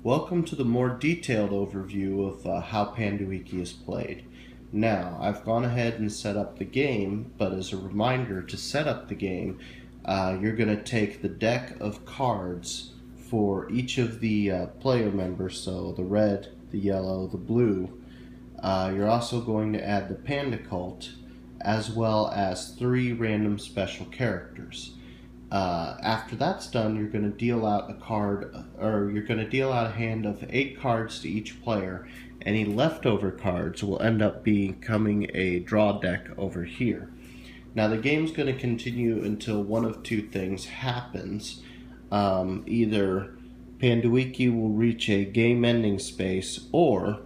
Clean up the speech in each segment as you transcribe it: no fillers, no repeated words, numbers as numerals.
Welcome to the more detailed overview of how Panduiki is played. Now, I've gone ahead and set up the game, but as a reminder to set up the game, you're going to take the deck of cards for each of the player members, so the red, the yellow, the blue. You're also going to add the Panda Cult, as well as 3 random special characters. After that's done, you're going to deal out a card, or you're going to deal out a hand of 8 cards to each player. Any leftover cards will end up becoming a draw deck over here. Now the game's going to continue until one of 2 things happens. Either Panduiki will reach a game-ending space, or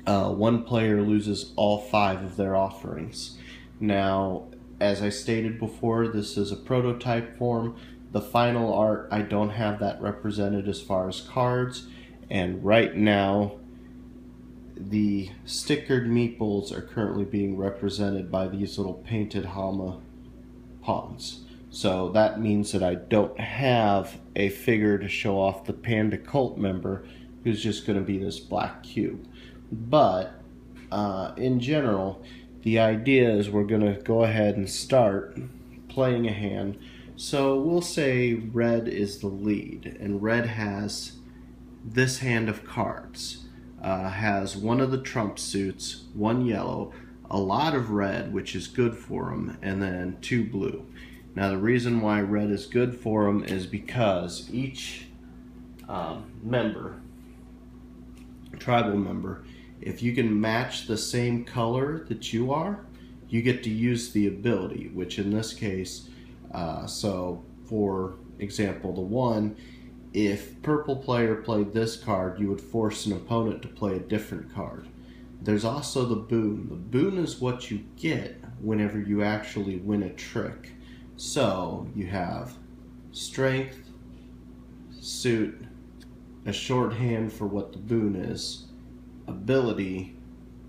one player loses all 5 of their offerings. Now, as I stated before, this is a prototype form. The final art, I don't have that represented as far as cards. And right now, the stickered meeples are currently being represented by these little painted Hama pawns. So that means that I don't have a figure to show off the Panda Cult member, who's just going to be this black cube. But in general, the idea is we're going to go ahead and start playing a hand. So we'll say red is the lead, and red has this hand of cards. Has one of the trump suits, 1 yellow, a lot of red, which is good for him, and then 2 blue. Now the reason why red is good for him is because each tribal member, if you can match the same color that you are, you get to use the ability, which in this case, so for example, the 1, if purple player played this card, you would force an opponent to play a different card. There's also the boon. The boon is what you get whenever you actually win a trick. So you have strength, suit, a shorthand for what the boon is, ability,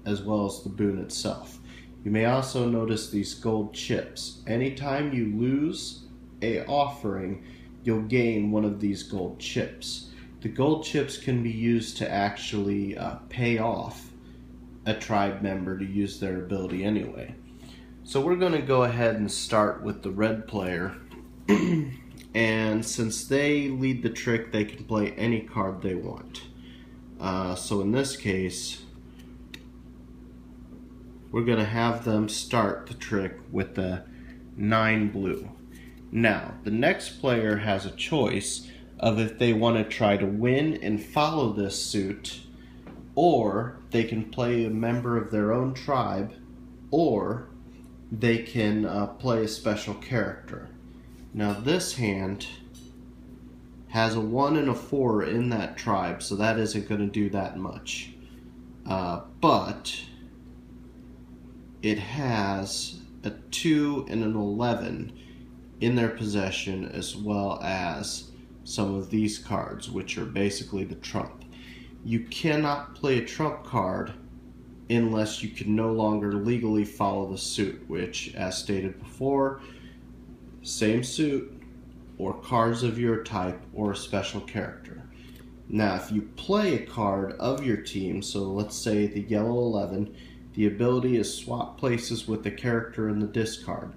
as well as the boon itself. You may also notice these gold chips. Anytime you lose a offering, you'll gain one of these gold chips. The gold chips can be used to actually pay off a tribe member to use their ability anyway. So we're going to go ahead and start with the red player. And since they lead the trick, they can play any card they want. So in this case, we're going to have them start the trick with the 9 blue. Now, the next player has a choice of if they want to try to win and follow this suit, or they can play a member of their own tribe, or they can play a special character. Now this hand has a 1 and a 4 in that tribe, so that isn't going to do that much. But it has a 2 and an 11 in their possession, as well as some of these cards, which are basically the trump. You cannot play a trump card unless you can no longer legally follow the suit, which, as stated before, same suit, or cards of your type, or a special character. Now, if you play a card of your team, so let's say the yellow 11, the ability is swap places with the character in the discard.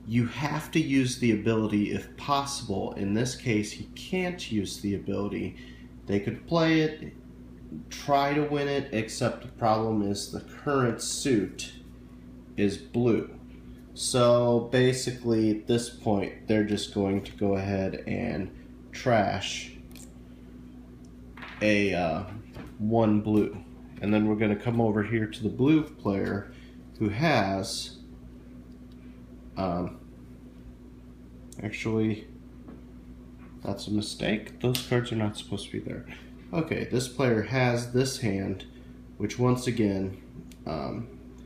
You have to use the ability if possible. In this case, he can't use the ability. They could play it, try to win it, except the problem is the current suit is blue. So basically at this point, they're just going to go ahead and trash a 1 blue. And then we're going to come over here to the blue player who has actually, that's a mistake. Those cards are not supposed to be there. Okay, this player has this hand, which once again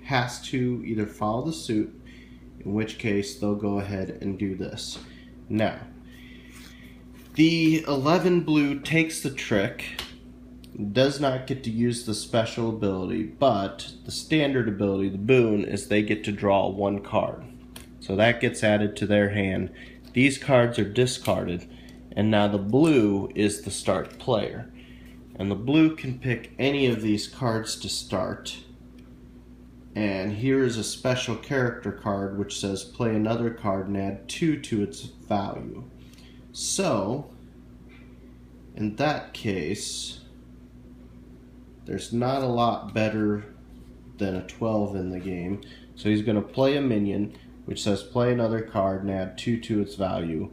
has to either follow the suit, in which case they'll go ahead and do this. Now, the 11 blue takes the trick, does not get to use the special ability, but the standard ability, the boon, is they get to draw 1 card. So that gets added to their hand. These cards are discarded, And now the blue is the start player. And the blue can pick any of these cards to start. And here is a special character card which says play another card and add 2 to its value. So, in that case, there's not a lot better than a 12 in the game. So he's going to play a minion which says play another card and add 2 to its value.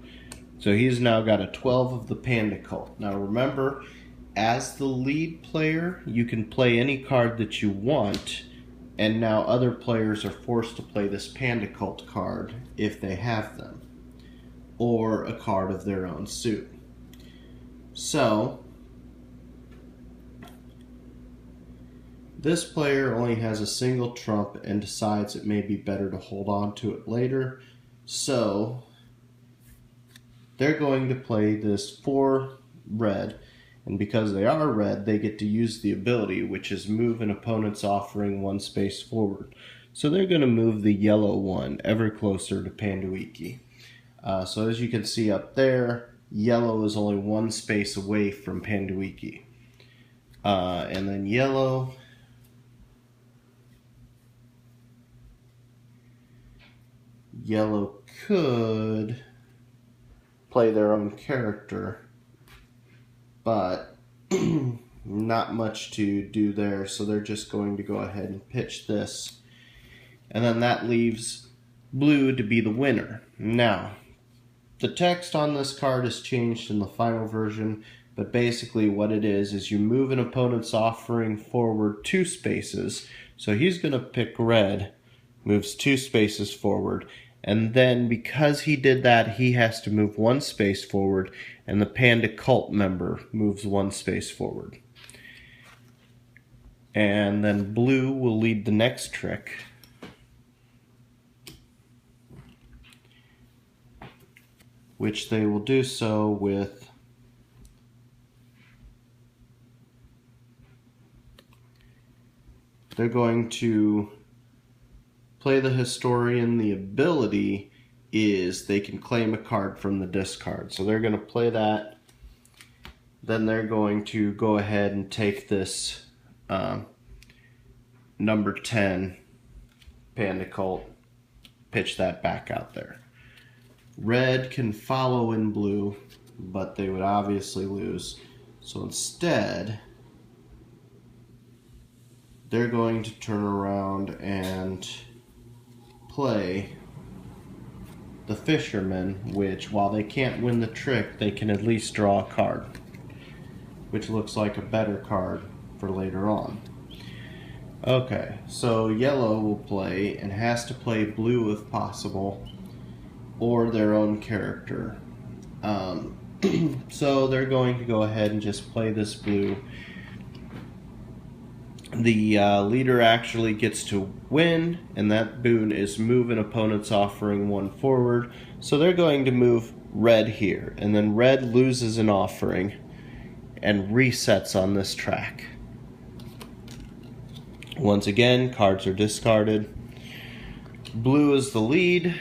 So he's now got a 12 of the Panda Cult. Now remember, as the lead player, you can play any card that you want, and now other players are forced to play this Panda Cult card if they have them, or a card of their own suit. So, this player only has a single trump and decides it may be better to hold on to it later. So, they're going to play this 4 red, and because they are red, they get to use the ability, which is move an opponent's offering 1 space forward. So they're going to move the yellow one ever closer to Panduiki. So as you can see up there, yellow is only 1 space away from Panduiki. And then yellow could play their own character, but not much to do there, so they're just going to go ahead and pitch this. And then that leaves blue to be the winner. Now, the text on this card has changed in the final version, but basically what it is you move an opponent's offering forward 2 spaces. So he's going to pick red, moves 2 spaces forward, and then because he did that, he has to move 1 space forward, and the Panda Cult member moves 1 space forward. And then blue will lead the next trick. Which they will do so with they're going to play the Historian. The ability is they can claim a card from the discard. So they're going to play that. Then they're going to go ahead and take this number 10 Panda Cult, pitch that back out there. Red can follow in blue, but they would obviously lose. So instead, they're going to turn around and play the Fisherman, which, while they can't win the trick, they can at least draw a card, which looks like a better card for later on. Okay, so yellow will play and has to play blue if possible, or their own character. So they're going to go ahead and just play this blue. The leader actually gets to win, and that boon is move an opponent's offering 1 forward. So they're going to move red here, and then red loses an offering and resets on this track. Once again, cards are discarded. Blue is the lead,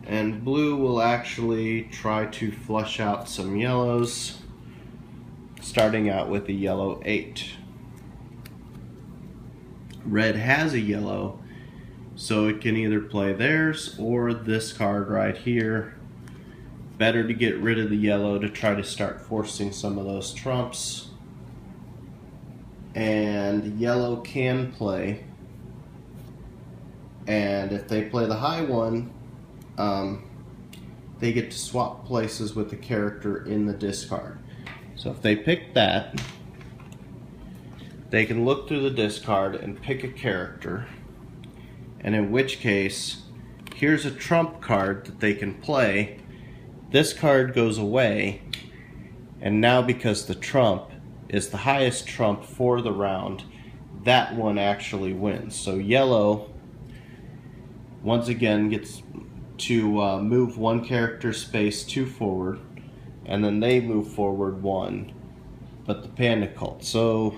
and blue will actually try to flush out some yellows, starting out with a yellow 8. Red has a yellow, so it can either play theirs or this card right here. Better to get rid of the yellow to try to start forcing some of those trumps. And yellow can play, and if they play the high one, they get to swap places with the character in the discard. So if they pick that, they can look through the discard and pick a character, and in which case, here's a trump card that they can play. This card goes away, and now because the trump is the highest trump for the round, that one actually wins. So yellow, once again, gets to move 1 character space 2 forward, and then they move forward 1, but the Panda Cult. So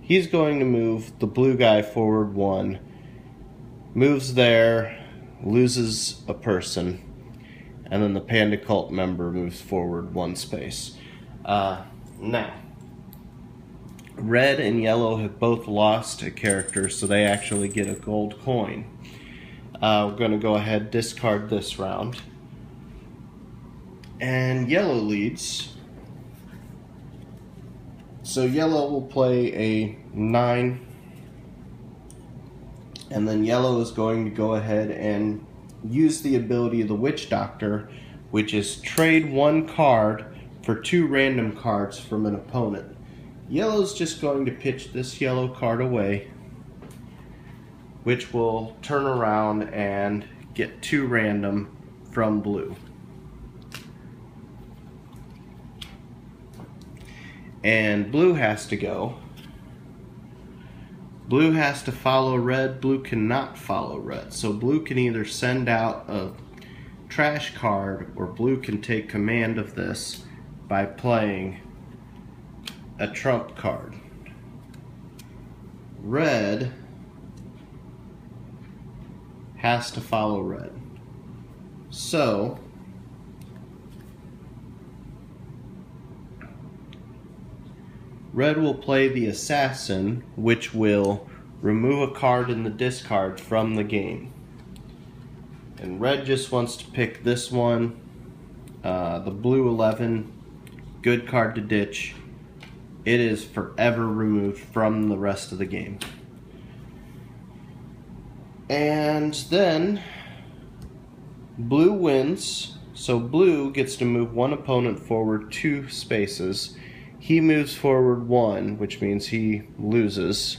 he's going to move the blue guy forward 1, moves there, loses a person, and then the Panda Cult member moves forward 1 space. Now, red and yellow have both lost a character, so they actually get a gold coin. We're going to go ahead and discard this round. And yellow leads. So yellow will play a 9. And then yellow is going to go ahead and use the ability of the Witch Doctor, which is trade 1 card for 2 random cards from an opponent. Yellow's just going to pitch this yellow card away, which will turn around and get 2 random from blue. And blue has to go. Blue has to follow red. Blue cannot follow red. So blue can either send out a trash card, or blue can take command of this by playing a trump card. Red has to follow red. So red will play the assassin, which will remove a card in the discard from the game. And red just wants to pick this one, the blue 11, good card to ditch. It is forever removed from the rest of the game. And then blue wins, so blue gets to move 1 opponent forward 2 spaces. He moves forward 1, which means he loses,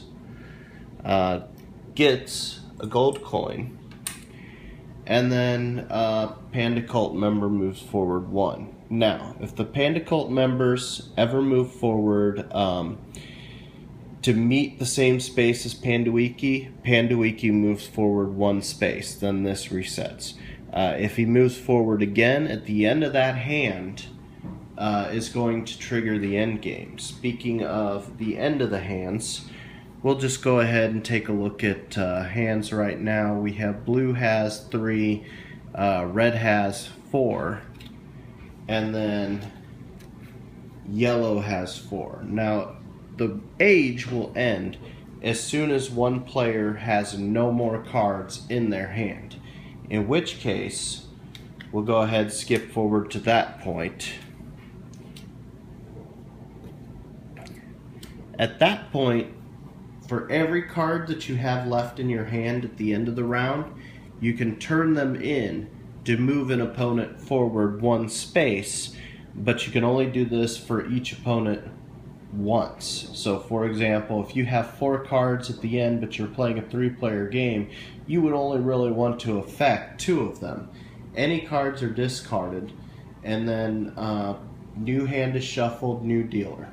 gets a gold coin, and then Panda Cult member moves forward 1. Now, if the Panda Cult members ever move forward to meet the same space as Panduiki, Panduiki moves forward 1 space, then this resets. If he moves forward again at the end of that hand, is going to trigger the end game. Speaking of the end of the hands, we'll just go ahead and take a look at hands right now. We have blue has 3, red has 4, and then yellow has 4. Now, the age will end as soon as one player has no more cards in their hand, in which case we'll go ahead and skip forward to that point. At that point, for every card that you have left in your hand at the end of the round, you can turn them in to move an opponent forward 1 space, but you can only do this for each opponent once. So for example, if you have 4 cards at the end but you're playing a 3-player game, you would only really want to affect 2 of them. Any cards are discarded, and then new hand is shuffled, new dealer.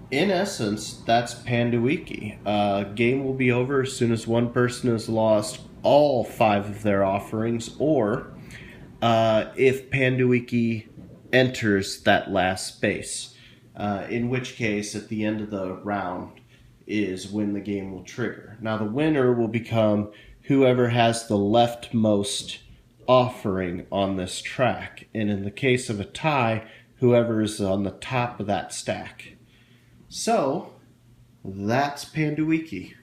In essence, that's Panduiki. Game will be over as soon as one person has lost all 5 of their offerings, or if Panduiki enters that last space, in which case at the end of the round is when the game will trigger. Now the winner will become whoever has the leftmost offering on this track, and in the case of a tie, whoever is on the top of that stack. So, that's Panduiki.